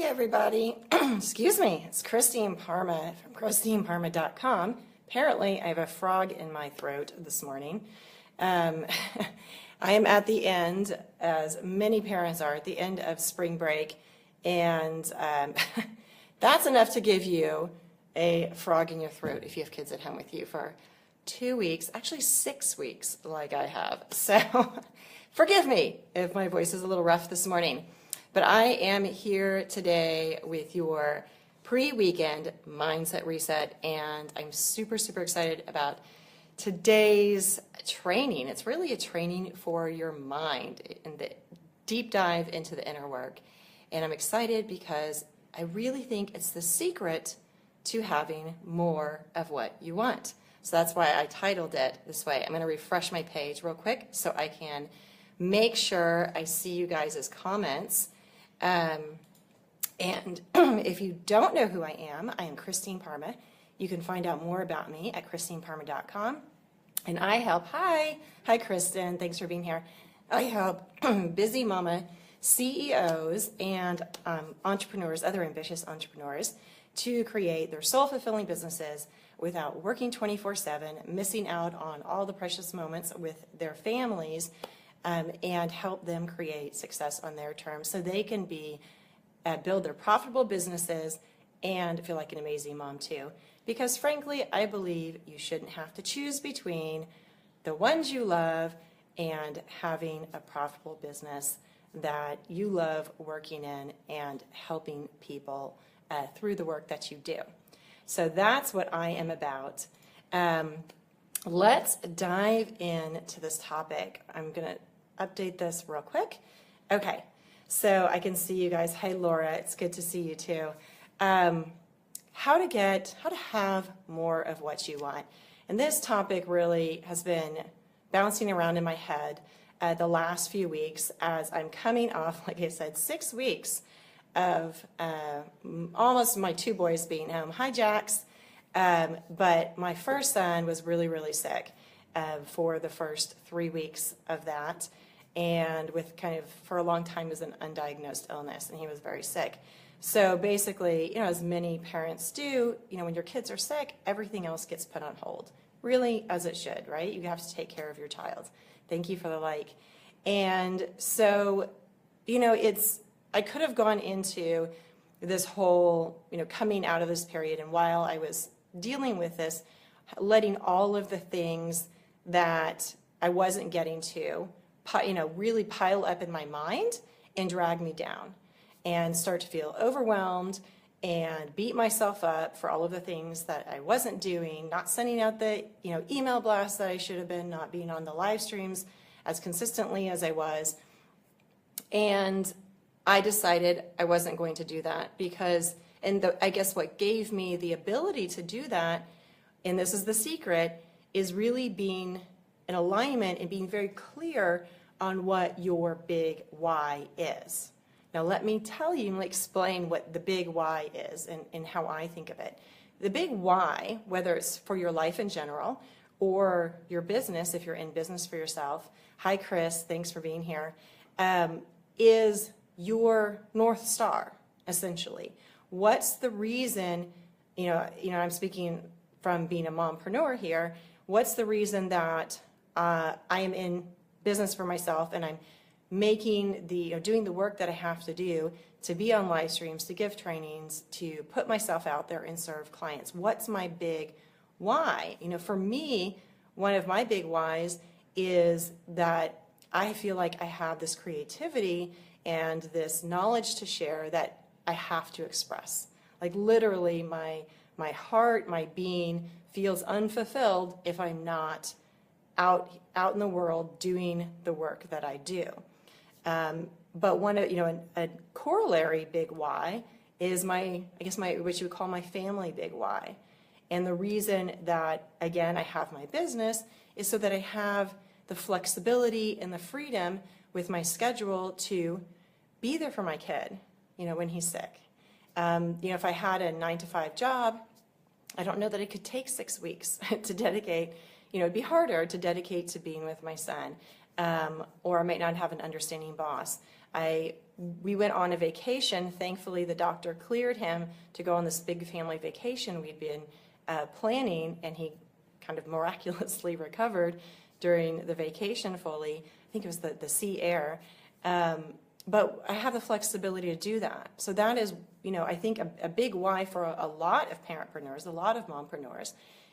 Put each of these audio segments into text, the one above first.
Hey everybody, excuse me, it's Christine Parma from ChristineParma.com. Apparently I have a frog in my throat this morning. I am at the end, as many parents are, at the end of spring break, and that's enough to give you a frog in your throat if you have kids at home with you for 2 weeks, actually 6 weeks like I have. So forgive me if my voice is a little rough this morning. But I am here today with your pre-weekend mindset reset, and I'm super, super excited about today's training. It's really a training for your mind and the deep dive into the inner work. And I'm excited because I really think it's the secret to having more of what you want. So that's why I titled it this way. I'm going to refresh my page real quick so I can make sure I see you guys' comments. And if you don't know who I am Christine Parma. You can find out more about me at ChristineParma.com. And I help, hi Kristen, thanks for being here. I help busy mama CEOs and entrepreneurs, other ambitious entrepreneurs, to create their soul-fulfilling businesses without working 24/7, missing out on all the precious moments with their families, and help them create success on their terms so they can build their profitable businesses and feel like an amazing mom too. Because frankly, I believe you shouldn't have to choose between the ones you love and having a profitable business that you love working in and helping people through the work that you do. So that's what I am about. Let's dive into this topic. I'm going to update this real quick. Okay, so I can see you guys. Hey Laura, it's good to see you too. How to have more of what you want. And this topic really has been bouncing around in my head the last few weeks as I'm coming off, like I said, 6 weeks of almost my 2 boys being home. Hi Jax. But my first son was really, really sick for the first 3 weeks of that, and with for a long time was an undiagnosed illness, and he was very sick. So basically, as many parents do, when your kids are sick, everything else gets put on hold. Really, as it should, right? You have to take care of your child. Thank you for the like. And so, I could have gone into this whole, coming out of this period, and while I was dealing with this, letting all of the things that I wasn't getting to, really pile up in my mind and drag me down and start to feel overwhelmed and beat myself up for all of the things that I wasn't doing, not sending out the email blasts that I should have been, not being on the live streams as consistently as I was. And I decided I wasn't going to do that because, I guess what gave me the ability to do that, and this is the secret, is really being in alignment and being very clear on what your big why is. Now let me tell you and explain what the big why is and how I think of it. The big why, whether it's for your life in general or your business, if you're in business for yourself, hi Chris, thanks for being here, is your North Star, essentially. What's the reason, I'm speaking from being a mompreneur here, what's the reason that I am in business for myself and I'm making doing the work that I have to do to be on live streams, to give trainings, to put myself out there and serve clients? What's my big why? For me, one of my big whys is that I feel like I have this creativity and this knowledge to share that I have to express. Like literally my heart, my being feels unfulfilled if I'm not out in the world doing the work that I do. But one of, a corollary big why is what you would call my family big why. And the reason that, again, I have my business is so that I have the flexibility and the freedom with my schedule to be there for my kid, when he's sick. If I had a 9-to-5 job, I don't know that it could take 6 weeks to dedicate. It'd be harder to dedicate to being with my son, or I might not have an understanding boss. We went on a vacation. Thankfully, the doctor cleared him to go on this big family vacation we'd been planning, and he kind of miraculously recovered during the vacation fully. I think it was the sea air. But I have the flexibility to do that. So that is, I think a big why for a lot of parentpreneurs, a lot of mompreneurs,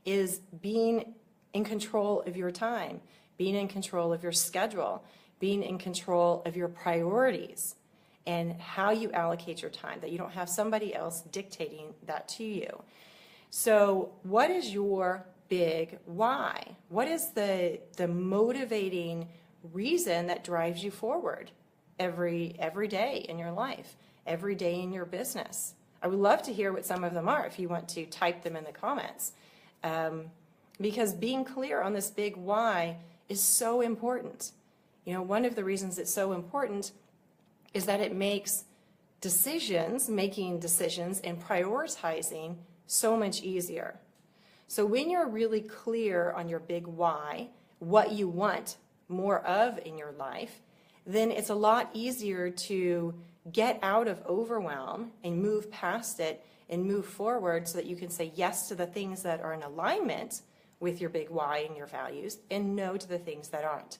is being in control of your time, being in control of your schedule, being in control of your priorities, and how you allocate your time, that you don't have somebody else dictating that to you. So what is your big why? What is the motivating reason that drives you forward every day in your life, every day in your business? I would love to hear what some of them are if you want to type them in the comments. Because being clear on this big why is so important. One of the reasons it's so important is that it makes making decisions and prioritizing so much easier. So when you're really clear on your big why, what you want more of in your life, then it's a lot easier to get out of overwhelm and move past it and move forward so that you can say yes to the things that are in alignment with your big why and your values, and no to the things that aren't.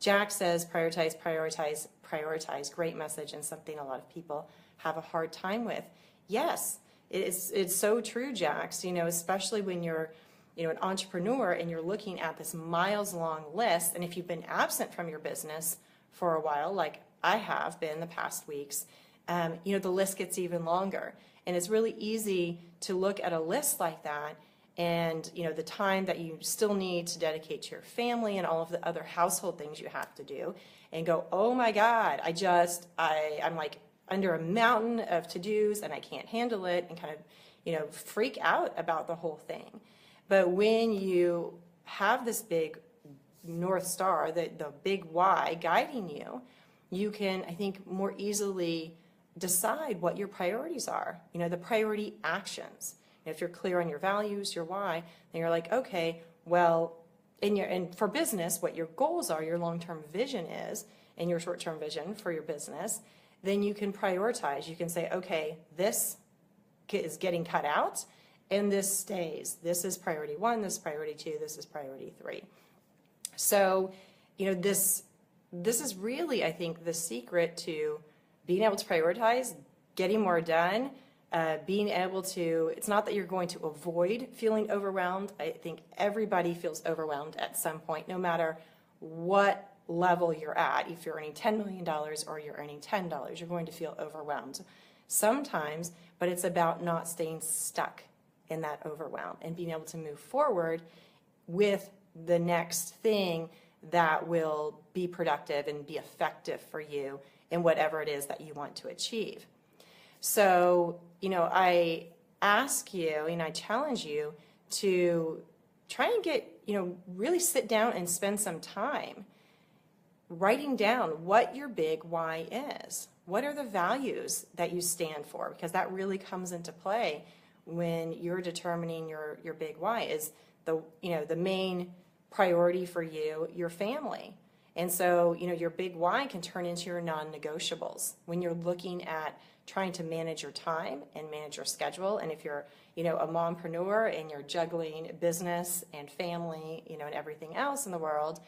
Jack says prioritize, prioritize, prioritize. Great message, and something a lot of people have a hard time with. Yes, it's so true, Jax, especially when you're an entrepreneur and you're looking at this miles-long list, and if you've been absent from your business for a while, like I have been the past weeks, the list gets even longer. And it's really easy to look at a list like that and the time that you still need to dedicate to your family and all of the other household things you have to do, and go, oh my God, I'm like under a mountain of to-dos and I can't handle it, and kind of freak out about the whole thing. But when you have this big North Star, the big why guiding you, you can, I think, more easily decide what your priorities are, the priority actions. If you're clear on your values, your why, then you're like, okay, well, and for business, what your goals are, your long-term vision is, and your short-term vision for your business, then you can prioritize. You can say, okay, this is getting cut out, and this stays. This is priority 1, this is priority 2, this is priority 3. So, this is really, I think, the secret to being able to prioritize, getting more done, being able to, it's not that you're going to avoid feeling overwhelmed. I think everybody feels overwhelmed at some point, no matter what level you're at. If you're earning $10 million or you're earning $10, you're going to feel overwhelmed sometimes, but it's about not staying stuck in that overwhelm and being able to move forward with the next thing that will be productive and be effective for you in whatever it is that you want to achieve. So, I ask you and I challenge you to try and get, really sit down and spend some time writing down what your big why is. What are the values that you stand for? Because that really comes into play when you're determining your big why. Is the main priority for you your family? And so, your big why can turn into your non-negotiables when you're looking at trying to manage your time and manage your schedule. And if you're, a mompreneur and you're juggling business and family, and everything else in the world,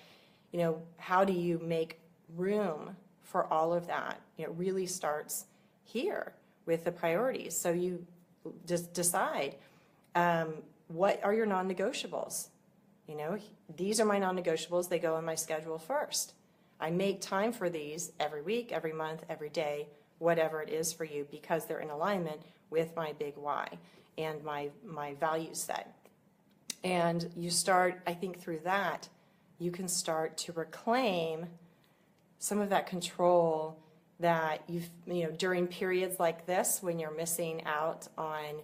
how do you make room for all of that? It really starts here with the priorities. So you just decide, what are your non-negotiables? These are my non-negotiables. They go in my schedule first. I make time for these every week, every month, every day, whatever it is for you, because they're in alignment with my big why and my value set. And you start, I think through that, you can start to reclaim some of that control that during periods like this, when you're missing out on,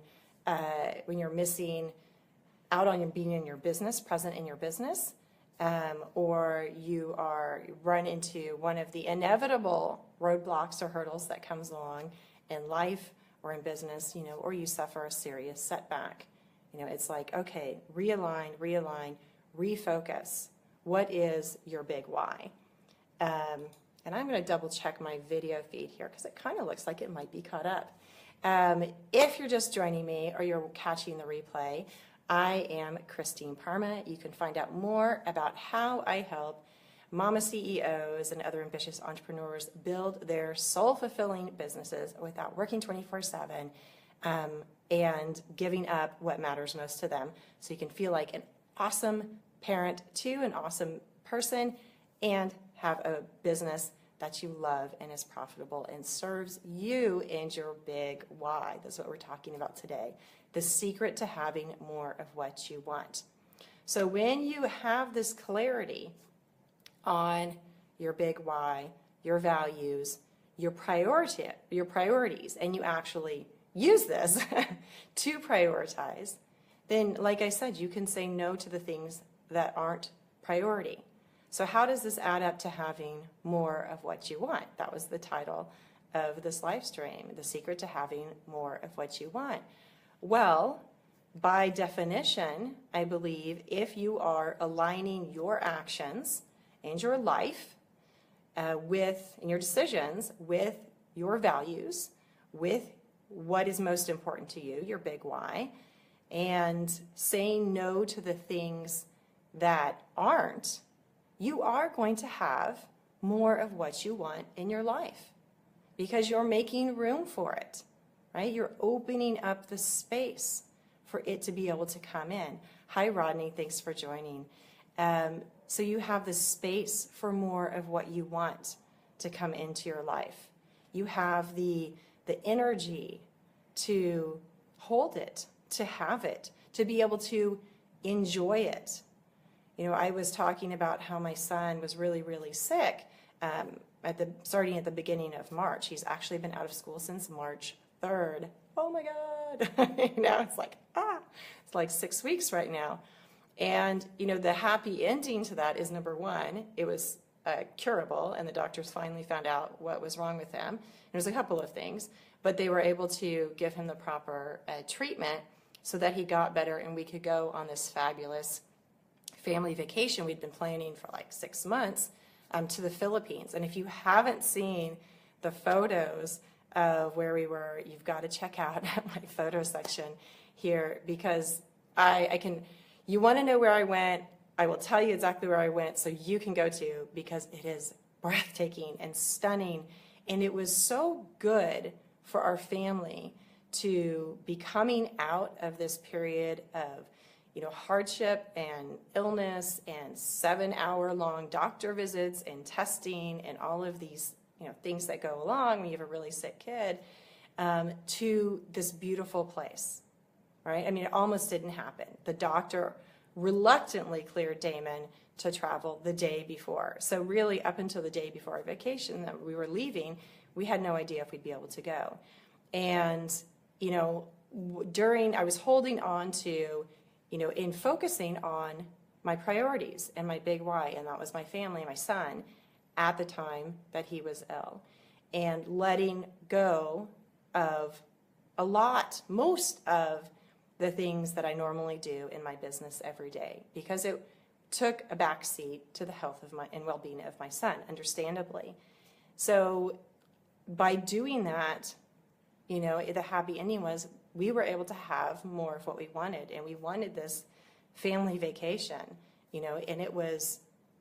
being in your business, present in your business, or you run into one of the inevitable roadblocks or hurdles that comes along in life or in business, or you suffer a serious setback. It's like, okay, realign, refocus. What is your big why? and I'm going to double check my video feed here because it kind of looks like it might be caught up. If you're just joining me or you're catching the replay, I am Christine Parma. You can find out more about how I help mama CEOs and other ambitious entrepreneurs build their soul-fulfilling businesses without working 24/7 and giving up what matters most to them, so you can feel like an awesome parent to an awesome person and have a business that you love and is profitable and serves you and your big why. That's what we're talking about today. The secret to having more of what you want. So when you have this clarity on your big why, your values, your priorities, and you actually use this to prioritize, then like I said, you can say no to the things that aren't priority. So how does this add up to having more of what you want? That was the title of this live stream, the secret to having more of what you want. Well, by definition, I believe if you are aligning your actions and your life and your decisions with your values, with what is most important to you, your big why, and saying no to the things that aren't, you are going to have more of what you want in your life because you're making room for it, right? You're opening up the space for it to be able to come in. Hi, Rodney. Thanks for joining. So you have the space for more of what you want to come into your life. You have the energy to hold it, to have it, to be able to enjoy it. You know, I was talking about how my son was really, really sick starting at the beginning of March. He's actually been out of school since March 3rd. Oh my God. Now it's like 6 weeks right now. And, you know, the happy ending to that is, number one, it was curable, and the doctors finally found out what was wrong with him. There's a couple of things, but they were able to give him the proper treatment so that he got better and we could go on this fabulous family vacation we'd been planning for like 6 months to the Philippines. And if you haven't seen the photos of where we were, you've got to check out my photo section here, because you want to know where I went, I will tell you exactly where I went so you can go to, because it is breathtaking and stunning. And it was so good for our family to be coming out of this period of hardship and illness and 7-hour-long doctor visits and testing and all of these things that go along when you have a really sick kid, to this beautiful place, right? I mean, it almost didn't happen. The doctor reluctantly cleared Damon to travel the day before. So really, up until the day before our vacation that we were leaving, we had no idea if we'd be able to go. And, I was holding on to, in focusing on my priorities and my big why, and that was my family, my son, at the time that he was ill, and letting go of most of the things that I normally do in my business every day, because it took a backseat to the health of and well-being of my son, understandably. So by doing that, the happy ending was we were able to have more of what we wanted, and we wanted this family vacation, and it was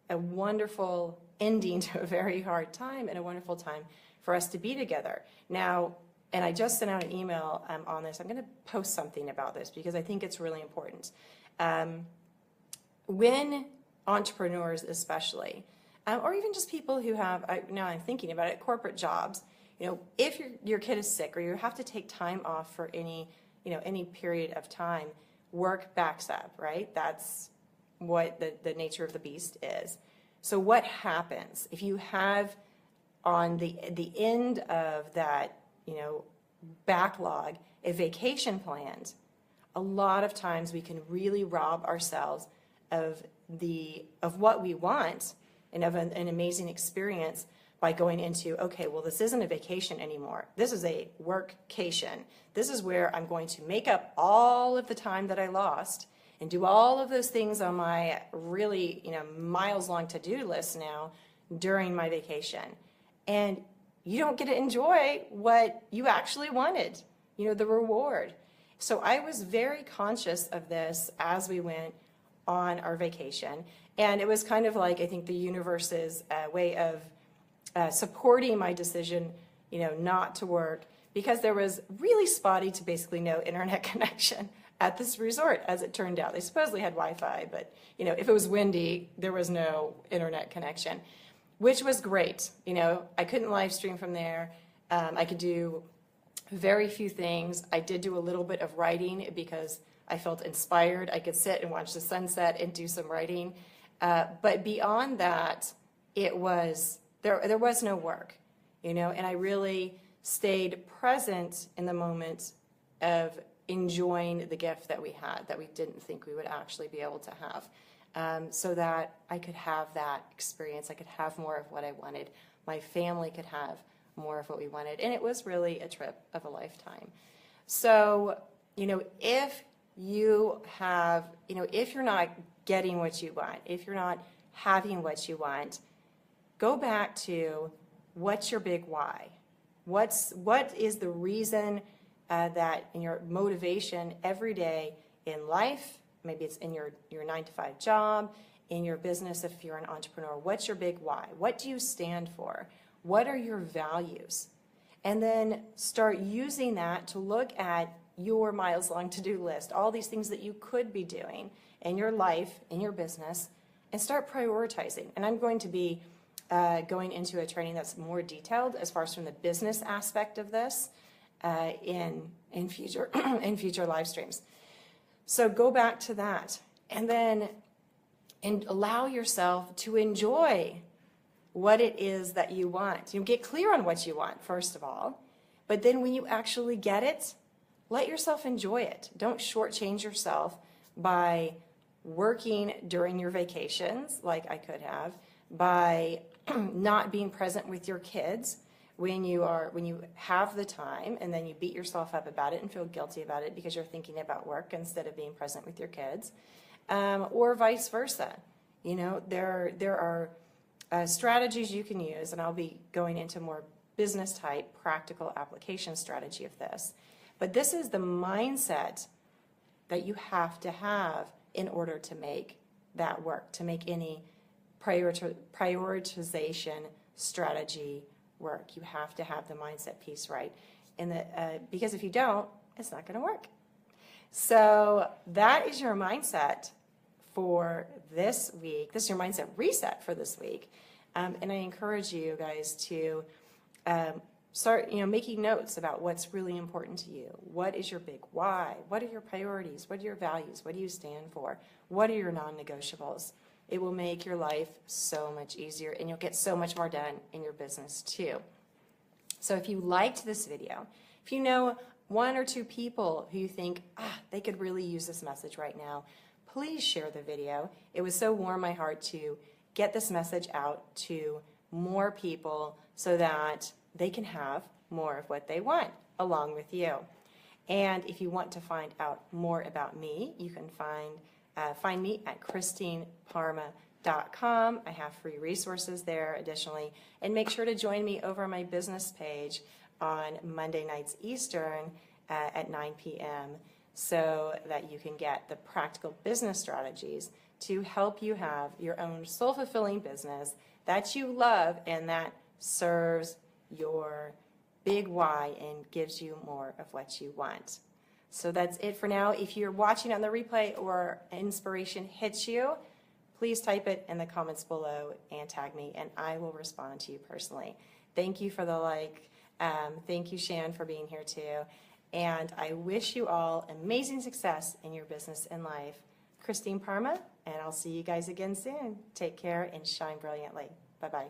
a wonderful ending to a very hard time and a wonderful time for us to be together. Now, and I just sent out an email on this. I'm going to post something about this because I think it's really important. When entrepreneurs especially, or even just people who have, now I'm thinking about it, corporate jobs, if your kid is sick or you have to take time off for any period of time, work backs up, right? That's what the nature of the beast is. So what happens if you have on the end of that, backlog, a vacation planned? A lot of times we can really rob ourselves of what we want and of an amazing experience by going into, okay, well, this isn't a vacation anymore. This is a workcation. This is where I'm going to make up all of the time that I lost and do all of those things on my really, miles-long to-do list now during my vacation. and you don't get to enjoy what you actually wanted, the reward. So I was very conscious of this as we went on our vacation. And it was kind of like, I think, the universe's way of supporting my decision, not to work, because there was really spotty to basically no internet connection at this resort, as it turned out. They supposedly had Wi-Fi, but, if it was windy, there was no internet connection, which was great. I couldn't live stream from there. I could do very few things. I did do a little bit of writing because I felt inspired. I could sit and watch the sunset and do some writing. But beyond that, there was no work, and I really stayed present in the moment of enjoying the gift that we had, that we didn't think we would actually be able to have, so that I could have that experience. I could have more of what I wanted. My family could have more of what we wanted. And it was really a trip of a lifetime. So, if you have, if you're not getting what you want, if you're not having what you want, go back to what's your big why? What is the reason that in your motivation every day in life, maybe it's in your 9-to-5 job, in your business if you're an entrepreneur, what's your big why? What do you stand for? What are your values? And then start using that to look at your miles-long to-do list, all these things that you could be doing in your life, in your business, and start prioritizing. And I'm going to be going into a training that's more detailed as far as from the business aspect of this in future in future live streams. So go back to that, and then allow yourself to enjoy what it is that you want. Get clear on what you want, first of all, but then when you actually get it, let yourself enjoy it. Don't shortchange yourself by working during your vacations, like I could have, by not being present with your kids when you have the time, and then you beat yourself up about it and feel guilty about it because you're thinking about work instead of being present with your kids, or vice versa. There are strategies you can use, and I'll be going into more business type practical application strategy of this. But this is the mindset that you have to have in order to make that work, to make any prioritization strategy work. You have to have the mindset piece right, because if you don't, it's not going to work. So that is your mindset for this week. This is your mindset reset for this week. And I encourage you guys to start, making notes about what's really important to you. What is your big why? What are your priorities? What are your values? What do you stand for? What are your non-negotiables? It will make your life so much easier, and you'll get so much more done in your business too. So if you liked this video, if you know one or two people who you think, they could really use this message right now, please share the video. It was so warm my heart to get this message out to more people so that they can have more of what they want along with you. And if you want to find out more about me, you can find me at christineparma.com. I have free resources there additionally. And make sure to join me over on my business page on Monday nights Eastern at 9 p.m. so that you can get the practical business strategies to help you have your own soul-fulfilling business that you love and that serves your big why and gives you more of what you want. So that's it for now. If you're watching on the replay or inspiration hits you, please type it in the comments below and tag me, and I will respond to you personally. Thank you for the like. Thank you, Shan, for being here too. And I wish you all amazing success in your business and life. Christine Parma, and I'll see you guys again soon. Take care and shine brilliantly. Bye-bye.